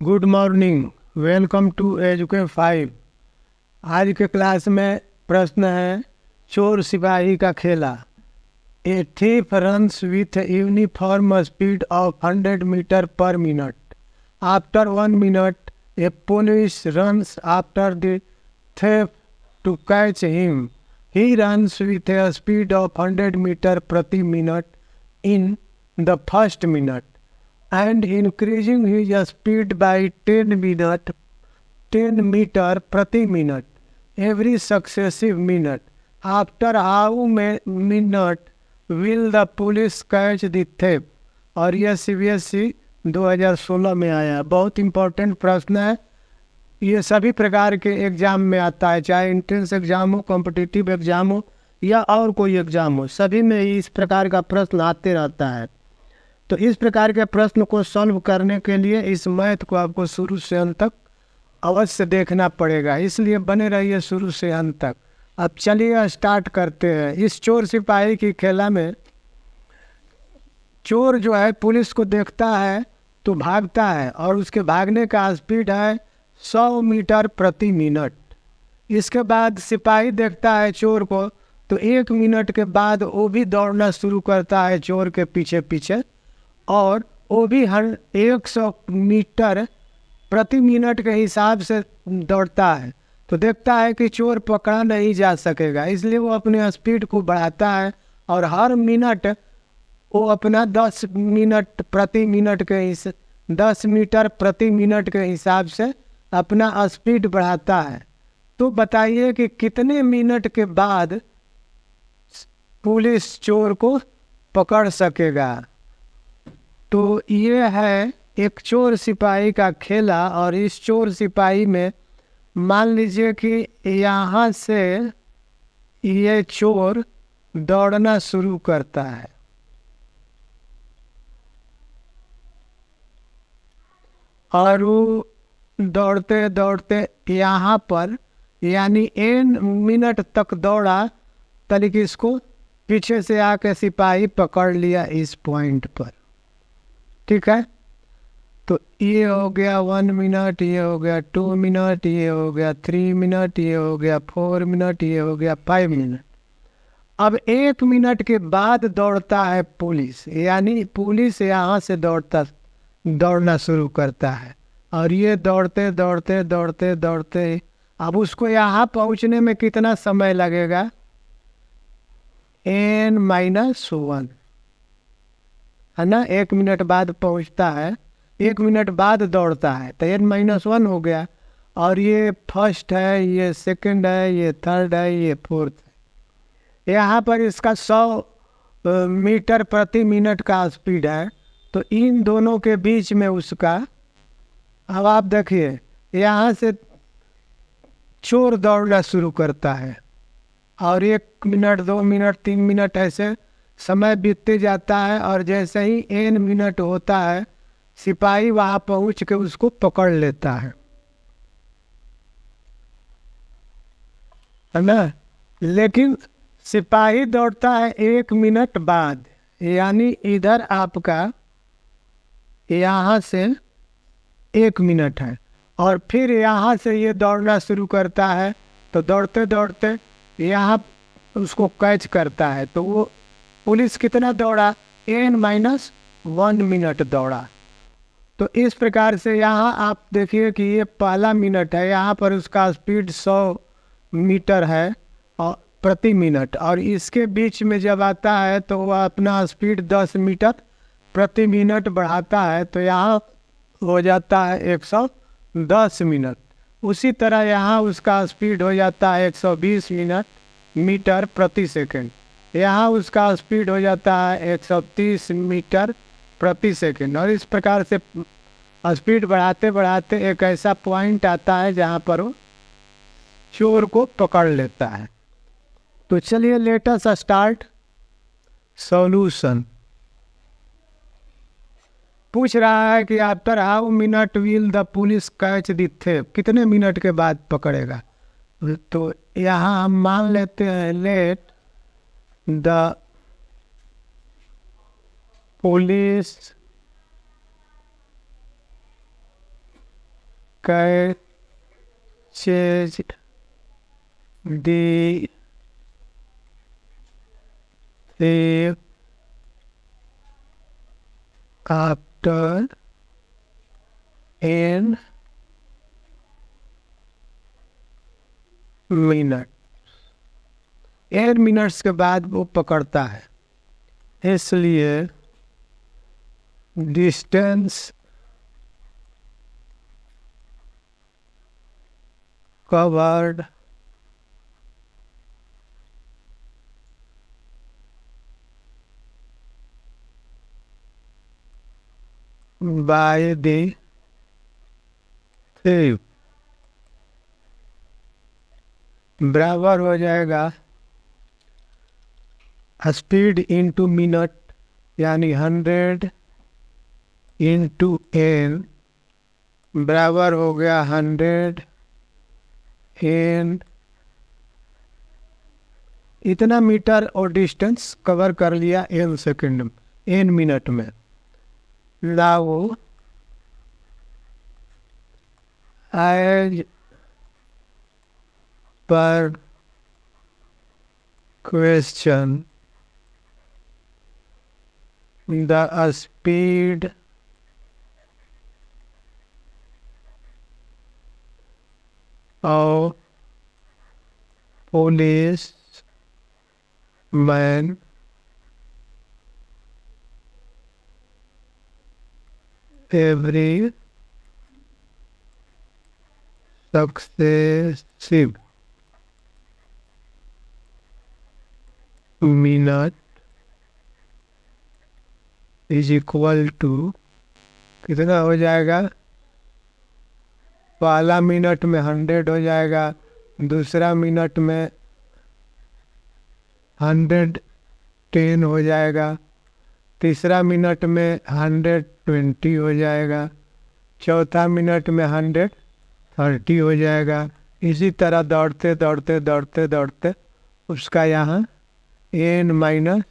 Good morning. Welcome to Educa 5। आज के class में प्रश्न है चोर सिपाही का खेला। ए thief runs with a uniform speed of 100 meter per minute. After 1 minute, a police runs after the thief to catch him. He runs with a speed of 100 meter प्रति minute in the first minute and increasing his speed by 10 meter प्रति minute every successive minute. After how many minute will the police catch the thief? और यह CBSE 2016 में आया। बहुत important प्रश्न है। ये सभी प्रकार के एग्जाम में आता है, चाहे एंट्रेंस एग्जाम हो, कॉम्पिटिटिव एग्जाम हो या और कोई एग्जाम हो, सभी में इस प्रकार का प्रश्न आते रहता है। तो इस प्रकार के प्रश्न को सॉल्व करने के लिए इस मैथ को आपको शुरू से अंत तक अवश्य देखना पड़ेगा, इसलिए बने रहिए शुरू से अंत तक। अब चलिए स्टार्ट करते हैं। इस चोर सिपाही की खेला में चोर जो है पुलिस को देखता है तो भागता है और उसके भागने का स्पीड है 100 मीटर प्रति मिनट। इसके बाद सिपाही देखता है चोर को तो 1 मिनट के बाद वो भी दौड़ना शुरू करता है चोर के पीछे पीछे, और वो भी 100 मीटर प्रति मिनट के हिसाब से दौड़ता है। तो देखता है कि चोर पकड़ा नहीं जा सकेगा, इसलिए वो अपने स्पीड को बढ़ाता है और हर मिनट वो अपना 10 मिनट प्रति मिनट के 10 मीटर प्रति मिनट के हिसाब से अपना स्पीड बढ़ाता है। तो बताइए कि कितने मिनट के बाद पुलिस चोर को पकड़ सकेगा। तो ये है एक चोर सिपाही का खेला, और इस चोर सिपाही में मान लीजिए कि यहाँ से ये चोर दौड़ना शुरू करता है और वो दौड़ते दौड़ते यहाँ पर यानी n मिनट तक दौड़ा, तरीके इसको पीछे से आके सिपाही पकड़ लिया इस पॉइंट पर। ठीक है, तो ये हो गया 1 मिनट, ये हो गया 2 मिनट, ये हो गया 3 मिनट, ये हो गया 4 मिनट, ये हो गया 5 मिनट। अब 1 मिनट के बाद दौड़ता है पुलिस, यानी पुलिस यहाँ से दौड़ना शुरू करता है और ये दौड़ते दौड़ते दौड़ते दौड़ते अब उसको यहाँ पहुँचने में कितना समय लगेगा? n-1 है ना। 1 मिनट बाद पहुँचता है, 1 मिनट बाद दौड़ता है तो n-1 हो गया। और ये फर्स्ट है, ये सेकंड है, ये थर्ड है, ये फोर्थ है। यहाँ पर इसका 100 मीटर प्रति मिनट का स्पीड है, तो इन दोनों के बीच में उसका, अब आप देखिए यहाँ से चोर दौड़ना शुरू करता है और 1 मिनट 2 मिनट 3 मिनट ऐसे समय बीतते जाता है, और जैसे ही n मिनट होता है सिपाही वहां पहुंच के उसको पकड़ लेता है ना। लेकिन सिपाही दौड़ता है 1 मिनट बाद, यानी इधर आपका यहाँ से 1 मिनट है और फिर यहाँ से ये दौड़ना शुरू करता है। तो दौड़ते दौड़ते यहाँ उसको कैच करता है, तो वो पुलिस कितना दौड़ा? n-1 मिनट दौड़ा। तो इस प्रकार से यहाँ आप देखिए कि ये पहला मिनट है, यहाँ पर उसका स्पीड 100 मीटर है और प्रति मिनट, और इसके बीच में जब आता है तो वह अपना स्पीड 10 मीटर प्रति मिनट बढ़ाता है, तो यहाँ हो जाता है 110 मिनट। उसी तरह यहाँ उसका स्पीड हो जाता है 120 मीटर प्रति सेकंड, यहाँ उसका स्पीड हो जाता है 130 मीटर प्रति सेकंड। और इस प्रकार से स्पीड बढ़ाते बढ़ाते एक ऐसा पॉइंट आता है जहाँ पर वो चोर को पकड़ लेता है। तो चलिए लेट अस स्टार्ट सॉल्यूशन। पूछ रहा है कि after how minute will the police catch the thief, कितने मिनट के बाद पकड़ेगा। तो यहाँ हम मान लेते हैं let the police catches the thief after an minute, 8 minutes के बाद वो पकड़ता है, इसलिए distance covered by the thief बराबर हो जाएगा स्पीड इंटू मिनट, यानी 100 इंटू n बराबर हो गया 100 n। इतना मीटर और डिस्टेंस कवर कर लिया n सेकंड में, n मिनट में। नाउ एज पर question the speed of policeman every successive minute is equal to, कितना हो जाएगा, पहला मिनट में 100 हो जाएगा, दूसरा मिनट में 110 हो जाएगा, तीसरा मिनट में 120 हो जाएगा, चौथा मिनट में 130 हो जाएगा। इसी तरह दौड़ते दौड़ते दौड़ते दौड़ते उसका यहाँ n-1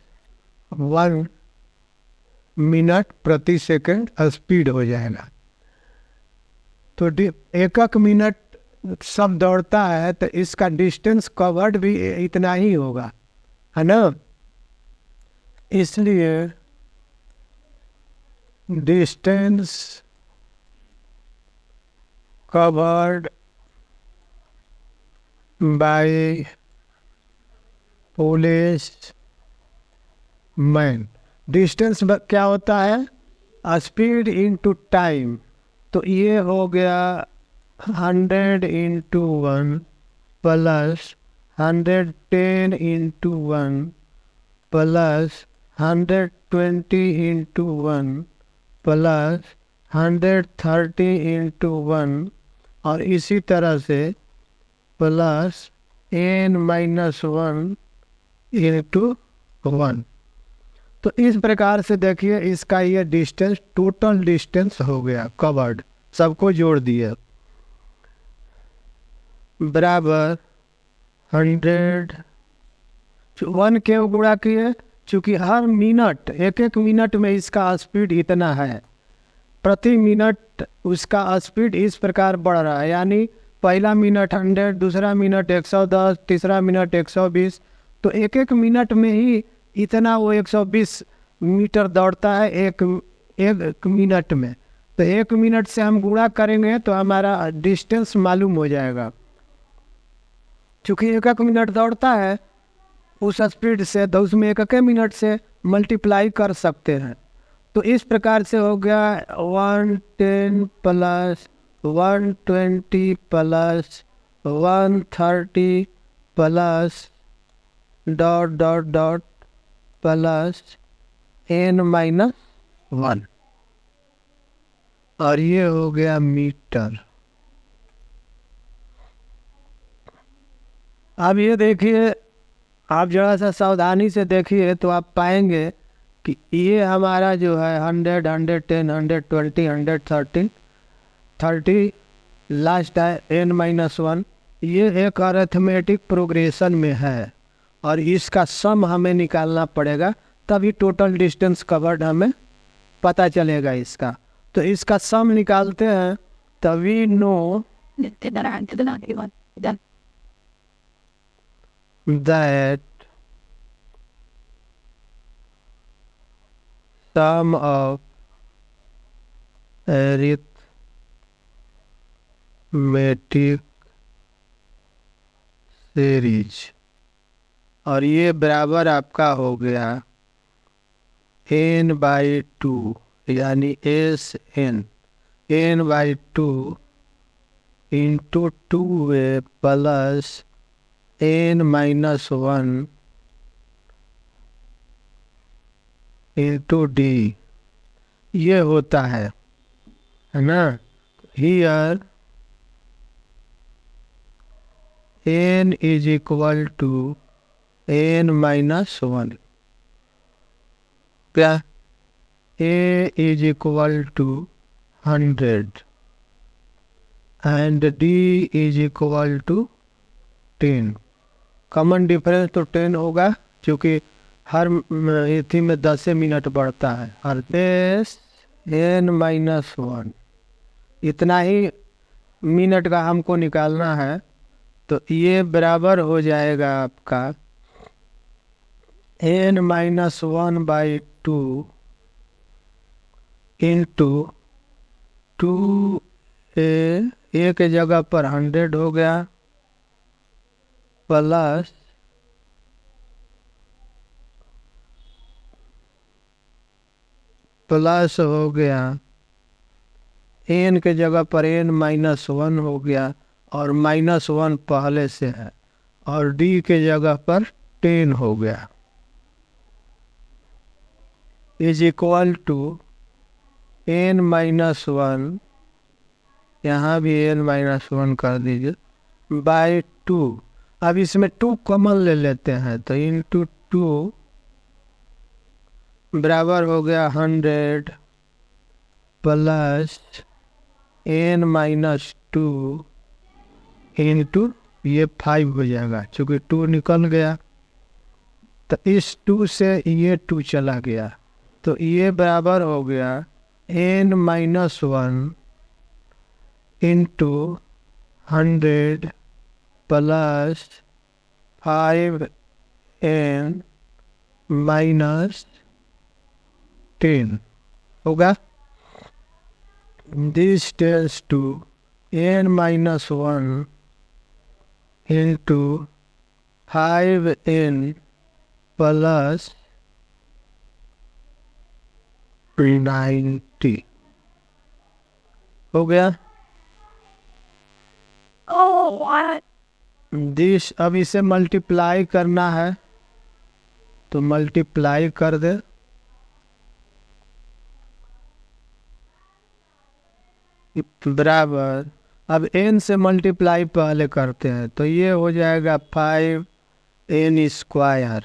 मिनट प्रति सेकंड स्पीड हो जाएगा। तो एक मिनट सब दौड़ता है तो इसका डिस्टेंस कवर्ड भी इतना ही होगा, है ना। इसलिए distance covered by policeman, distance क्या होता है, स्पीड इंटू टाइम। तो ये हो गया 100 into 1 plus 110 into 1 plus 120 into 1 plus 130 into 1 और इसी तरह से प्लस n-1 इंटू 1। तो इस प्रकार से देखिए इसका ये डिस्टेंस, टोटल डिस्टेंस हो गया कवर्ड, सबको जोड़ दिए बराबर 100 1 के गुणा किए, चूँकि हर मिनट एक मिनट में इसका स्पीड इतना है, प्रति मिनट उसका स्पीड इस प्रकार बढ़ रहा है, यानी पहला मिनट 100, दूसरा मिनट 110, तीसरा मिनट 120। तो एक मिनट में ही इतना वो 120 मीटर दौड़ता है एक मिनट में। तो 1 मिनट से हम गुणा करेंगे तो हमारा डिस्टेंस मालूम हो जाएगा। चूँकि 1 मिनट दौड़ता है उस स्पीड से, तो उसमें 1 मिनट से मल्टीप्लाई कर सकते हैं। तो इस प्रकार से हो गया 110 plus 120 plus 130 plus dot dot dot plus n-1 और ये हो गया मीटर। अब ये देखिए, आप जरा सा सावधानी से देखिए तो आप पाएंगे कि ये हमारा जो है 100, 110, 120, 130 लास्ट है n-1, ये एक अरिथमेटिक प्रोग्रेशन में है और इसका सम हमें निकालना पड़ेगा, तभी टोटल डिस्टेंस कवर्ड हमें पता चलेगा इसका। तो इसका सम निकालते हैं तभी no that sum of arithmetic series, और ये बराबर आपका हो गया n/2 यानी n/2 into 2a plus n-1 into d, ये होता है ना। Here n is equal to n-1, क्या a is equal to 100 and d is equal to 10। Common difference तो 10 होगा क्योंकि हर इथी में 10 मिनट बढ़ता है। और n-1 इतना ही मिनट का हमको निकालना है, तो ये बराबर हो जाएगा आपका n-1/2 इंटू 2a, एक जगह पर 100 हो गया प्लस हो गया n के जगह पर n-1 हो गया और -1 पहले से है, और d के जगह पर 10 हो गया इज इक्वल टू n-1, यहाँ भी n-1 कर दीजिए बाय 2। अब इसमें 2 कॉमन ले लेते हैं तो इंटू 2 बराबर हो गया 100 प्लस n-2 इंटू ये 5 हो जाएगा क्योंकि 2 निकल गया, तो इस 2 से ये 2 चला गया, तो ये बराबर हो गया n-1 इंटू 100 प्लस 5n-10 होगा। This tells to n-1 into 5n plus 90 हो गया। दिस अब इसे मल्टीप्लाई करना है तो मल्टीप्लाई कर दे, बराबर अब n से मल्टीप्लाई पहले करते हैं तो ये हो जाएगा 5n²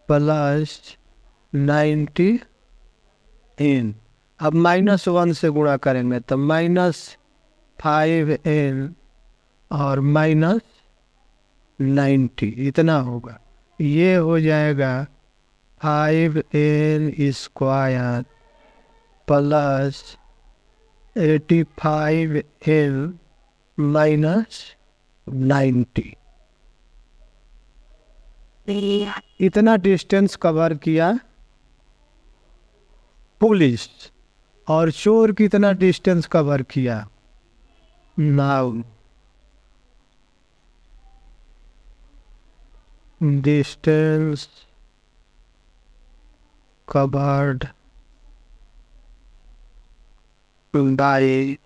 प्लस 90n। अब -1 से गुणा करेंगे तो -5n और -90 इतना होगा, ये हो जाएगा 5n² प्लस 85n माइनस 90। इतना डिस्टेंस कवर किया पुलिस, और चोर कितना डिस्टेंस कवर किया। Now distance covered by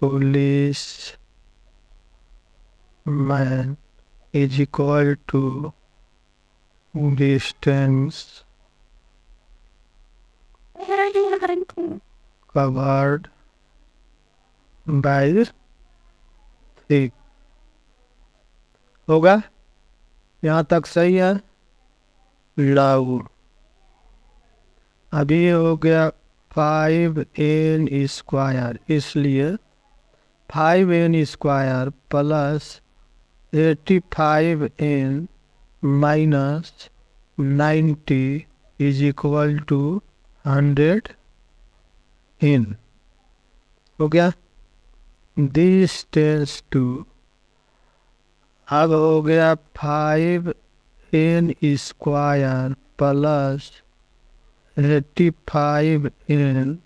police man is equal to distance covered by 3 होगा। यहाँ तक सही है। लागू अभी हो गया 5n², इसलिए 5n² plus 85n minus 90 is equal to 100n। हो गया। दिस टेंस टू, अब हो गया 5n² plus 85n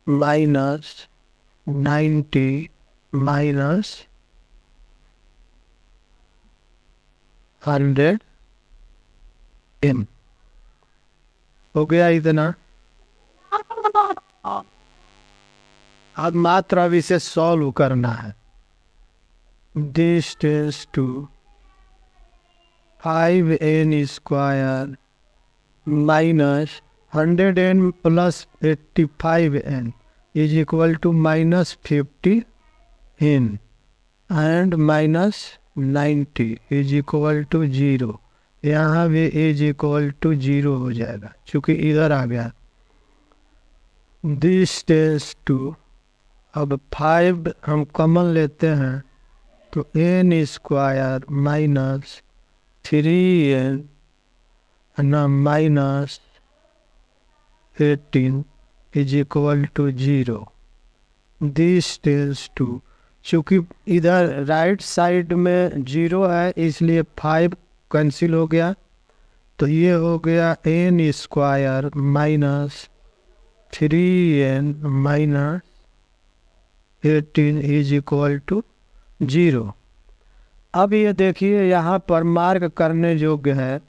minus 90 minus 100n। हो गया इतना। अब मात्र अब इसे सॉल्व करना है। This tends to 5n² minus 100n plus 85n is equal to minus 50n and minus 90 is equal to 0। यहाँ भी इज इक्वल टू 0 हो जाएगा क्योंकि इधर आ गया। दिस टेंस टू, अब 5 हम कॉमन लेते हैं तो n² माइनस 3n ना minus 18 is equal to 0। This tends to, चूँकि इधर राइट साइड में 0 है इसलिए 5 कैंसिल हो गया, तो ये हो गया n² minus 3n minus 18 is equal to 0। अब ये देखिए यहाँ पर मार्क करने योग्य है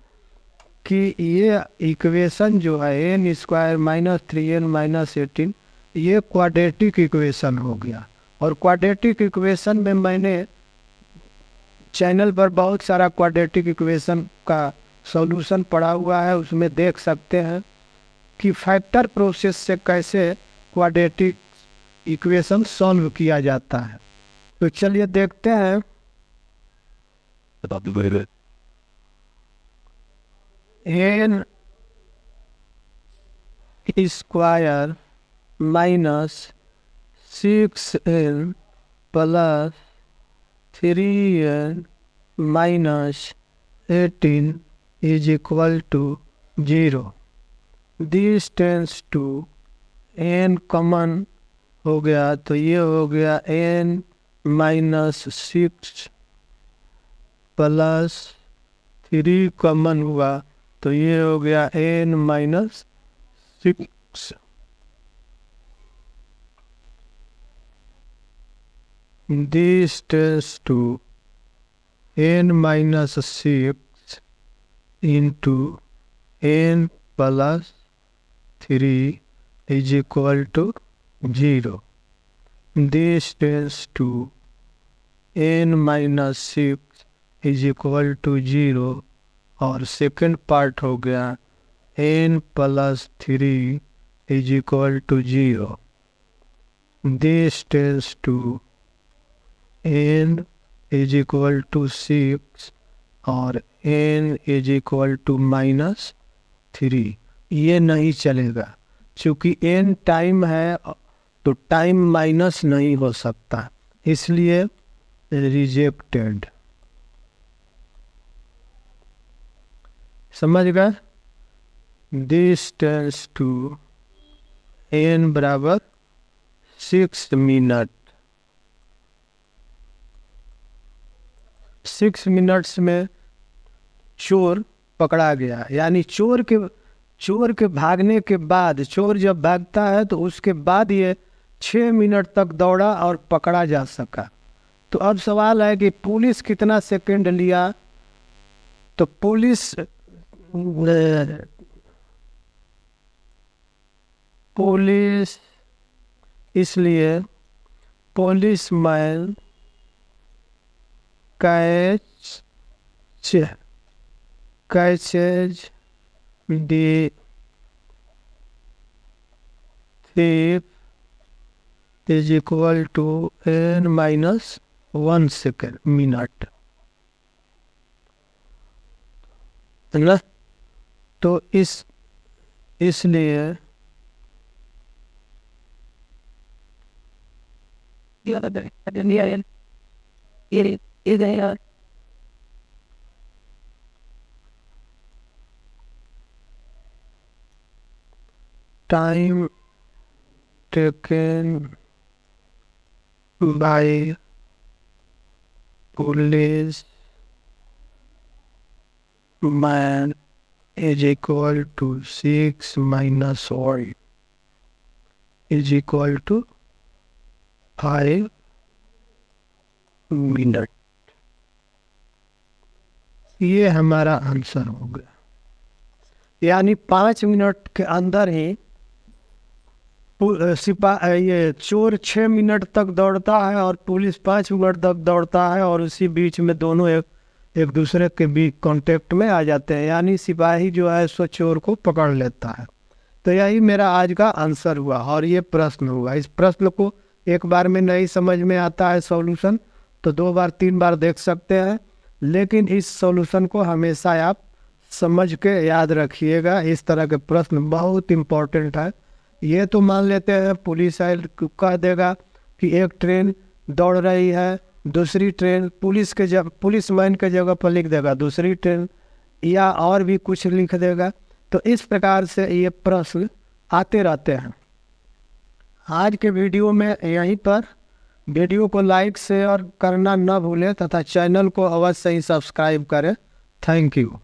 कि ये इक्वेशन जो है n² माइनस 3n माइनस 18 ये क्वाड्रेटिक इक्वेशन हो गया। और क्वाड्रेटिक इक्वेशन में मैंने चैनल पर बहुत सारा क्वाड्रेटिक इक्वेशन का सॉल्यूशन पड़ा हुआ है, उसमें देख सकते हैं कि फैक्टर प्रोसेस से कैसे क्वाड्रेटिक इक्वेशन सॉल्व किया जाता है। तो चलिए देखते हैं। n² minus 6n plus 3n minus 18 is equal to 0। This tends to, n common हो गया तो ये हो गया n माइनस 6 प्लस 3 कॉमन हुआ तो ये हो गया n minus 6। This tends to n minus 6 into n plus 3 is equal to 0। This tends to n minus 6 is equal to 0 और सेकंड पार्ट हो गया n plus 3 is equal to 0। This tends to n is equal to 6 और n is equal to minus 3। ये नहीं चलेगा क्योंकि n time है तो टाइम माइनस नहीं हो सकता, इसलिए रिजेक्टेड। समझ गए। दिस टेंस टू n बराबर 6 मिनट। 6 मिनट्स में चोर पकड़ा गया, यानी चोर के भागने के बाद, चोर जब भागता है तो उसके बाद ये 6 मिनट तक दौड़ा और पकड़ा जा सका। तो अब सवाल है कि पुलिस कितना सेकंड लिया। तो पुलिस इसलिए police man catches the thief is equal to n minus 1 second minute, है ना। तो इसलिए time taken by police man is equal to 6 minus 1 is equal to 5 minute. ये हमारा आंसर हो गया। यानी 5 मिनट के अंदर ही ये चोर 6 मिनट तक दौड़ता है और पुलिस 5 मिनट तक दौड़ता है, और उसी बीच में दोनों एक दूसरे के बीच कांटेक्ट में आ जाते हैं। यानी सिपाही जो है सो चोर को पकड़ लेता है। तो यही मेरा आज का आंसर हुआ और ये प्रश्न हुआ। इस प्रश्न को एक बार में नहीं समझ में आता है सॉल्यूशन तो 2 बार 3 बार देख सकते हैं, लेकिन इस सॉल्यूशन को हमेशा आप समझ के याद रखिएगा। इस तरह के प्रश्न बहुत इम्पोर्टेंट है। ये तो मान लेते हैं पुलिस कह देगा कि एक ट्रेन दौड़ रही है, दूसरी ट्रेन पुलिसमैन के जगह पर लिख देगा दूसरी ट्रेन, या और भी कुछ लिख देगा। तो इस प्रकार से ये प्रश्न आते रहते हैं। आज के वीडियो में यहीं पर। वीडियो को लाइक शेयर करना न भूलें तथा चैनल को अवश्य ही सब्सक्राइब करें। Thank you.